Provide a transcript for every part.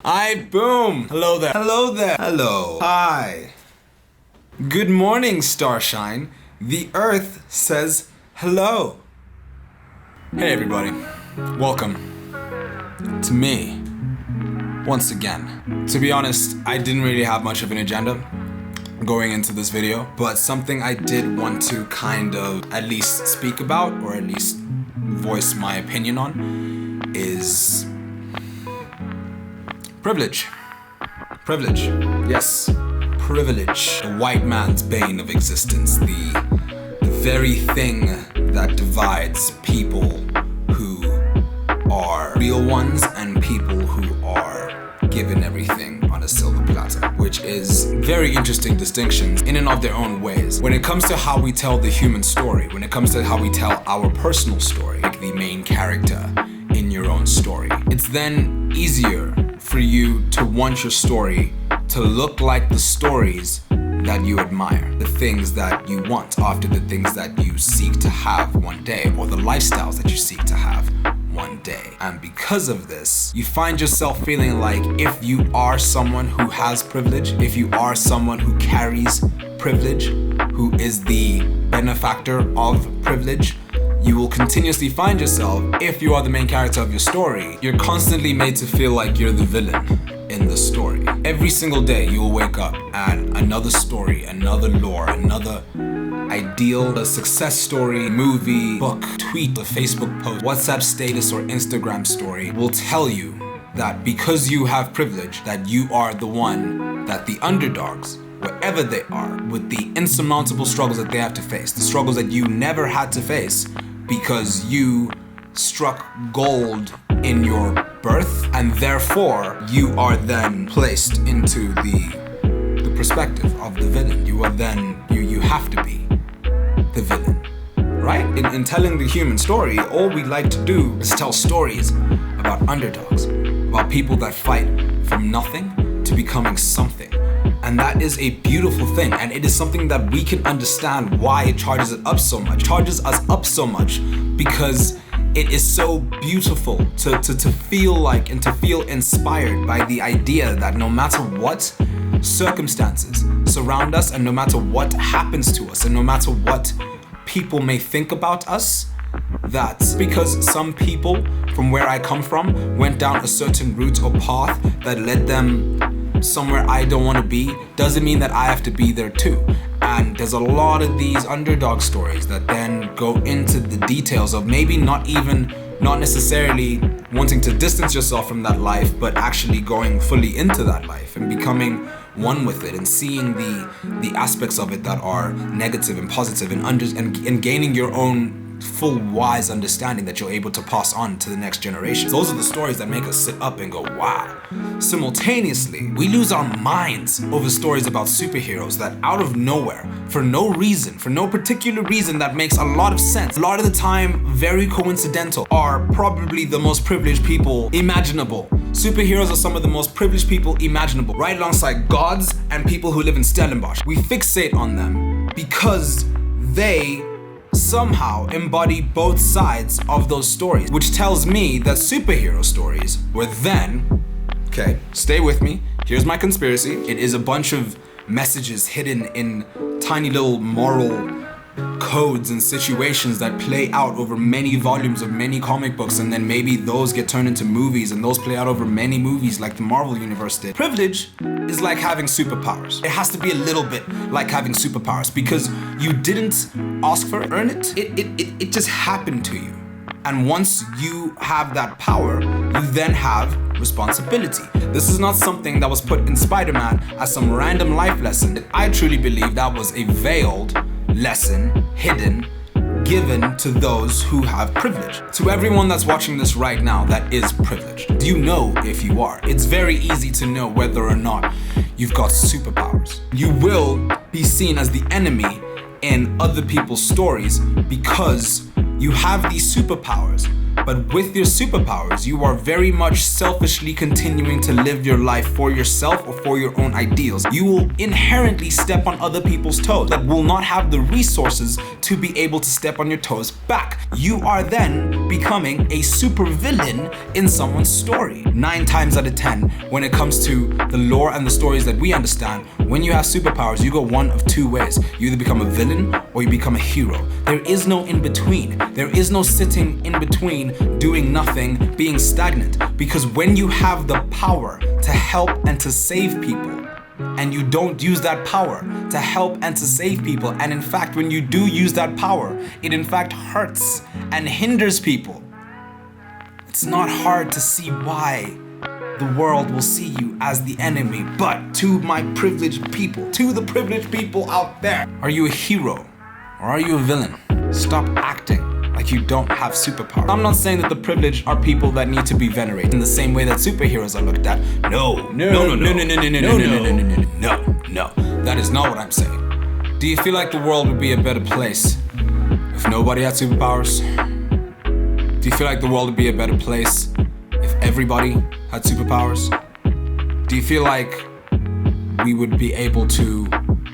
Boom! Hello there. Hello there. Hello. Hi. Good morning, Starshine. The Earth says hello. Hey everybody. Welcome to me. Once again. To be honest, I didn't really have much of an agenda going into this video, but something I did want to kind of at least speak about, or at least voice my opinion on, is privilege. Privilege. Yes. Privilege. The white man's bane of existence. The very thing that divides people who are real ones and people who are given everything on a silver platter. Which is very interesting distinctions in and of their own ways. When it comes to how we tell the human story, when it comes to how we tell our personal story, like the main character in your own story, it's then easier for you to want your story to look like the stories that you admire, the things that you want after the things that you seek to have one day, or the lifestyles that you seek to have one day. And because of this, you find yourself feeling like if you are someone who has privilege, if you are someone who carries privilege, who is the benefactor of privilege, you will continuously find yourself, if you are the main character of your story, you're constantly made to feel like you're the villain in the story. Every single day you will wake up and another story, another lore, another ideal, a success story, movie, book, tweet, a Facebook post, WhatsApp status, or Instagram story will tell you that because you have privilege, that you are the one, that the underdogs, wherever they are, with the insurmountable struggles that they have to face, the struggles that you never had to face because you struck gold in your birth, and therefore you are then placed into the perspective of the villain. You are then, you have to be the villain, right? In telling the human story, all we like to do is tell stories about underdogs, about people that fight from nothing to becoming something. And that is a beautiful thing, and it is something that we can understand why it charges us up so much, because it is so beautiful to feel like and to feel inspired by the idea that no matter what circumstances surround us, and no matter what happens to us, and no matter what people may think about us, that because some people from where I come from went down a certain route or path that led them somewhere I don't want to be, doesn't mean that I have to be there too. And there's a lot of these underdog stories that then go into the details of maybe not necessarily wanting to distance yourself from that life, but actually going fully into that life and becoming one with it, and seeing the aspects of it that are negative and positive, and gaining your own full wise understanding that you're able to pass on to the next generation. Those are the stories that make us sit up and go, wow. Simultaneously, we lose our minds over stories about superheroes that out of nowhere, for no reason, for no particular reason that makes a lot of sense, a lot of the time very coincidental, are probably the most privileged people imaginable. Superheroes are some of the most privileged people imaginable, right alongside gods and people who live in Stellenbosch. We fixate on them because they somehow embody both sides of those stories, which tells me that superhero stories were then, okay, stay with me, here's my conspiracy, it is a bunch of messages hidden in tiny little moral codes and situations that play out over many volumes of many comic books, and then maybe those get turned into movies, and those play out over many movies like the Marvel universe did. Privilege is like having superpowers. It has to be a little bit like having superpowers because you didn't ask for it, earn it. It just happened to you. And once you have that power, you then have responsibility. This is not something that was put in Spider-Man as some random life lesson. I truly believe that was a veiled lesson, hidden, given to those who have privilege. To everyone that's watching this right now that is privileged, do you know if you are? It's very easy to know whether or not you've got superpowers. You will be seen as the enemy in other people's stories because you have these superpowers, But with your superpowers, you are very much selfishly continuing to live your life for yourself or for your own ideals. You will inherently step on other people's toes that will not have the resources to be able to step on your toes back. You are then becoming a supervillain in someone's story. 9 times out of 10, when it comes to the lore and the stories that we understand, when you have superpowers, you go one of 2 ways. You either become a villain or you become a hero. There is no in between. There is no sitting in between, doing nothing, being stagnant. Because when you have the power to help and to save people, and you don't use that power to help and to save people, and in fact, when you do use that power, it in fact hurts and hinders people, it's not hard to see why the world will see you as the enemy. But to my privileged people, to the privileged people out there, are you a hero or are you a villain? Stop acting like you don't have superpowers. I'm not saying that the privileged are people that need to be venerated in the same way that superheroes are looked at. No. That is not what I'm saying. Do you feel like the world would be a better place if nobody had superpowers? Do you feel like the world would be a better place if everybody had superpowers? Do you feel like we would be able to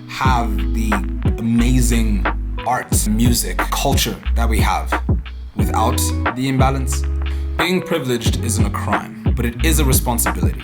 have the amazing art, music, culture that we have without the imbalance? Being privileged isn't a crime, but it is a responsibility.